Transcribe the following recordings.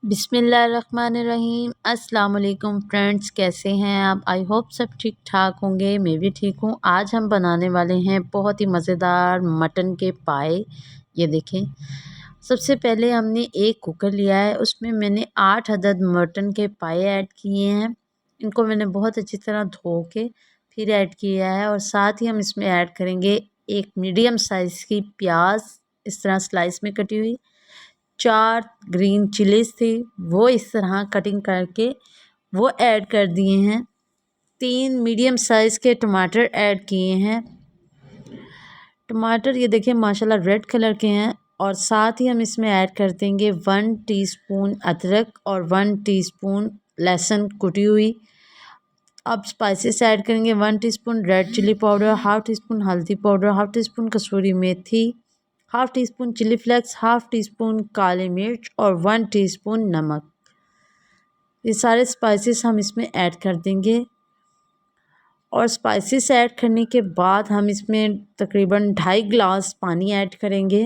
बिस्मिल्लाहिर्रहमानिर्रहीम। अस्सलाम वालेकुम फ्रेंड्स, कैसे हैं आप? आई होप सब ठीक ठाक होंगे। मैं भी ठीक हूँ। आज हम बनाने वाले हैं बहुत ही मज़ेदार मटन के पाए। ये देखें, सबसे पहले हमने एक कुकर लिया है, उसमें मैंने 8 अदद मटन के पाए ऐड किए हैं। इनको मैंने बहुत अच्छी तरह धो के फिर ऐड किया है और साथ ही हम इसमें ऐड करेंगे एक मीडियम साइज़ की प्याज, इस तरह स्लाइस में कटी हुई। 4 ग्रीन चिलीज़ थी, वो इस तरह कटिंग करके वो ऐड कर दिए हैं। 3 मीडियम साइज़ के टमाटर ऐड किए हैं। टमाटर ये देखिए माशाल्लाह रेड कलर के हैं। और साथ ही हम इसमें ऐड कर देंगे 1 टीस्पून अदरक और 1 टीस्पून लहसुन कुटी हुई। अब स्पाइसेस ऐड करेंगे 1 teaspoon red chilli powder, half teaspoon हल्दी पाउडर, हाफ़ टी स्पून कसूरी मेथी, half teaspoon chilli flakes, half teaspoon काली मिर्च और 1 टीस्पून नमक। ये सारे स्पाइसेस हम इसमें ऐड कर देंगे। और स्पाइसेस ऐड करने के बाद हम इसमें तकरीबन 2.5 गिलास पानी ऐड करेंगे।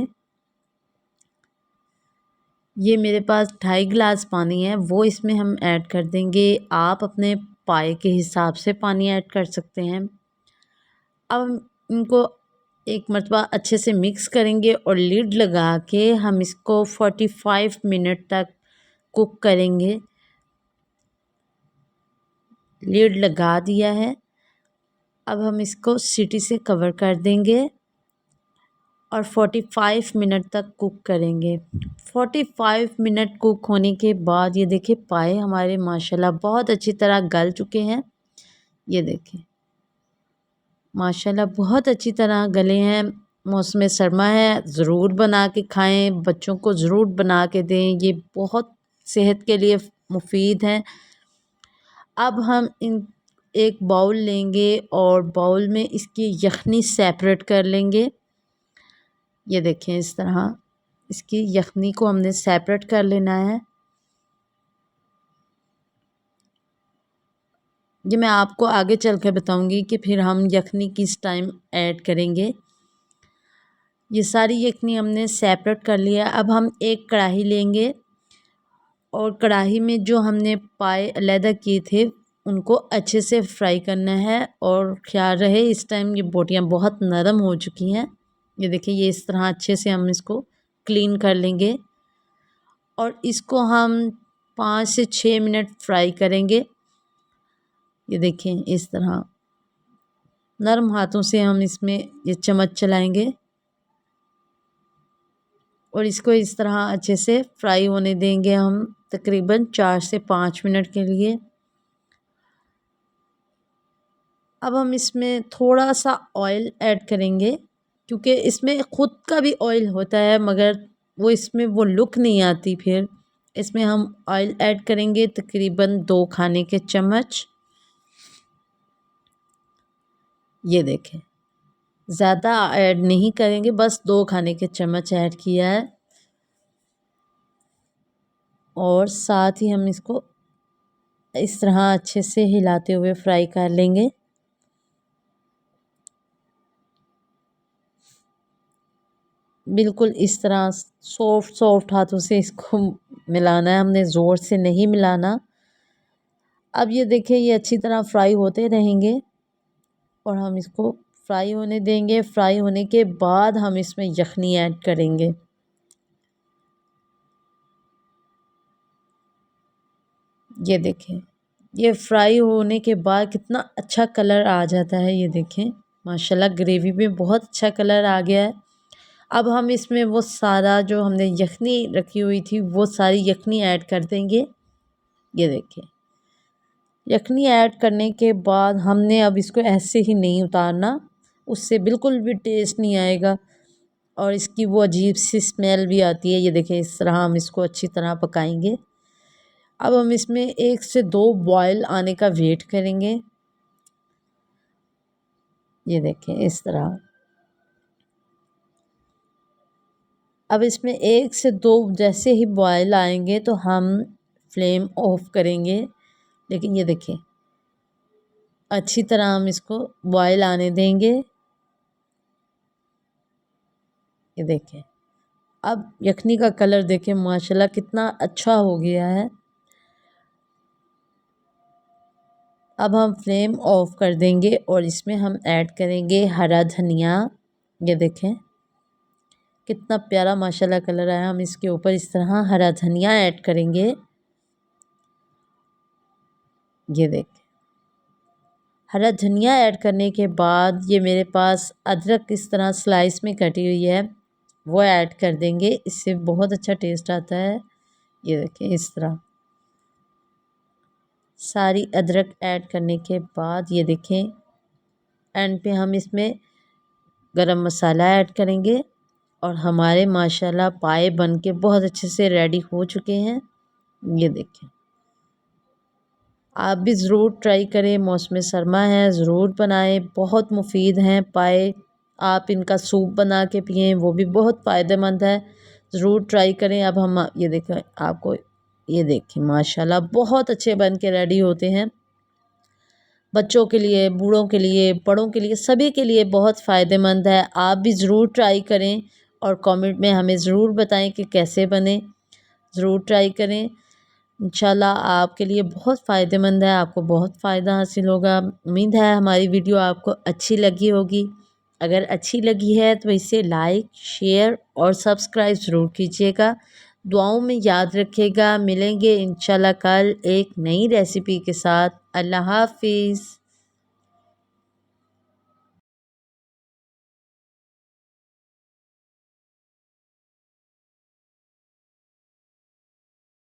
ये मेरे पास 2.5 गिलास पानी है, वो इसमें हम ऐड कर देंगे। आप अपने पाए के हिसाब से पानी ऐड कर सकते हैं। अब हम इनको एक मरतबा अच्छे से मिक्स करेंगे और लिड लगा के हम इसको 45 मिनट तक कुक करेंगे। लिड लगा दिया है। अब हम इसको सीटी से कवर कर देंगे और 45 मिनट तक कुक करेंगे। 45 मिनट कुक होने के बाद ये देखिए पाए हमारे माशाल्लाह बहुत अच्छी तरह गल चुके हैं। ये देखिए माशाल्लाह बहुत अच्छी तरह गले हैं। मौसम सरमा है, ज़रूर बना के खाएं, बच्चों को ज़रूर बना के दें, ये बहुत सेहत के लिए मुफीद हैं। अब हम इन एक बाउल लेंगे और बाउल में इसकी यखनी सेपरेट कर लेंगे। ये देखें इस तरह इसकी यखनी को हमने सेपरेट कर लेना है। ये मैं आपको आगे चल कर बताऊँगी कि फिर हम यखनी किस टाइम ऐड करेंगे। ये सारी यखनी हमने सेपरेट कर लिया। अब हम एक कढ़ाई लेंगे और कढ़ाई में जो हमने पाए अलहदा किए थे उनको अच्छे से फ्राई करना है। और ख्याल रहे इस टाइम ये बोटियाँ बहुत नरम हो चुकी हैं। ये देखिए ये इस तरह अच्छे से हम इसको क्लीन कर लेंगे और इसको हम 5 से 6 मिनट फ्राई करेंगे। ये देखें इस तरह नरम हाथों से हम इसमें ये चम्मच चलाएंगे और इसको इस तरह अच्छे से फ्राई होने देंगे हम तकरीबन 4 से 5 मिनट के लिए। अब हम इसमें थोड़ा सा ऑयल ऐड करेंगे क्योंकि इसमें ख़ुद का भी ऑयल होता है मगर वो इसमें वो लुक नहीं आती। फिर इसमें हम ऑयल ऐड करेंगे तकरीबन 2 खाने के चम्मच। ये देखें ज़्यादा ऐड नहीं करेंगे, बस 2 खाने के चम्मच ऐड किया है। और साथ ही हम इसको इस तरह अच्छे से हिलाते हुए फ्राई कर लेंगे। बिल्कुल इस तरह सॉफ्ट सॉफ्ट हाथों से इसको मिलाना है, हमने ज़ोर से नहीं मिलाना। अब ये देखिए ये अच्छी तरह फ्राई होते रहेंगे और हम इसको फ्राई होने देंगे। फ्राई होने के बाद हम इसमें यखनी ऐड करेंगे। ये देखें ये फ्राई होने के बाद कितना अच्छा कलर आ जाता है। ये देखें माशाल्लाह ग्रेवी में बहुत अच्छा कलर आ गया है। अब हम इसमें वो सारा जो हमने यखनी रखी हुई थी वो सारी यखनी ऐड कर देंगे। ये देखें यखनी ऐड करने के बाद हमने अब इसको ऐसे ही नहीं उतारना, उससे बिल्कुल भी टेस्ट नहीं आएगा और इसकी वो अजीब सी स्मेल भी आती है। ये देखें इस तरह हम इसको अच्छी तरह पकाएंगे। अब हम इसमें 1 से 2 बॉयल आने का वेट करेंगे। ये देखें इस तरह अब इसमें 1 से 2 जैसे ही बॉयल आएंगे तो हम फ्लेम ऑफ करेंगे। लेकिन ये देखें अच्छी तरह हम इसको बॉयल आने देंगे। ये देखें अब यखनी का कलर देखें माशाल्लाह कितना अच्छा हो गया है। अब हम फ्लेम ऑफ कर देंगे और इसमें हम ऐड करेंगे हरा धनिया। ये देखें कितना प्यारा माशाल्लाह कलर आया। हम इसके ऊपर इस तरह हरा धनिया ऐड करेंगे। ये देखें हरा धनिया ऐड करने के बाद ये मेरे पास अदरक इस तरह स्लाइस में कटी हुई है, वो ऐड कर देंगे। इससे बहुत अच्छा टेस्ट आता है। ये देखें इस तरह सारी अदरक ऐड करने के बाद ये देखें एंड पे हम इसमें गरम मसाला ऐड करेंगे और हमारे माशाल्लाह पाए बन के बहुत अच्छे से रेडी हो चुके हैं। ये देखें आप भी ज़रूर ट्राई करें, मौसम सरमा है ज़रूर बनाएं, बहुत मुफीद हैं पाए। आप इनका सूप बना के पिएं, वो भी बहुत फ़ायदेमंद है, ज़रूर ट्राई करें। अब हम ये देखें आपको ये देखें माशाल्लाह बहुत अच्छे बन के रेडी होते हैं। बच्चों के लिए, बूढ़ों के लिए, बड़ों के लिए, सभी के लिए बहुत फ़ायदेमंद है। आप भी ज़रूर ट्राई करें और कमेंट में हमें ज़रूर बताएं कि कैसे बने। ज़रूर ट्राई करें, इंशाल्लाह आपके लिए बहुत फ़ायदेमंद है, आपको बहुत फ़ायदा हासिल होगा। उम्मीद है हमारी वीडियो आपको अच्छी लगी होगी। अगर अच्छी लगी है तो इसे लाइक, शेयर और सब्सक्राइब ज़रूर कीजिएगा। दुआओं में याद रखिएगा। मिलेंगे इंशाल्लाह कल एक नई रेसिपी के साथ। अल्लाह हाफ़िज़।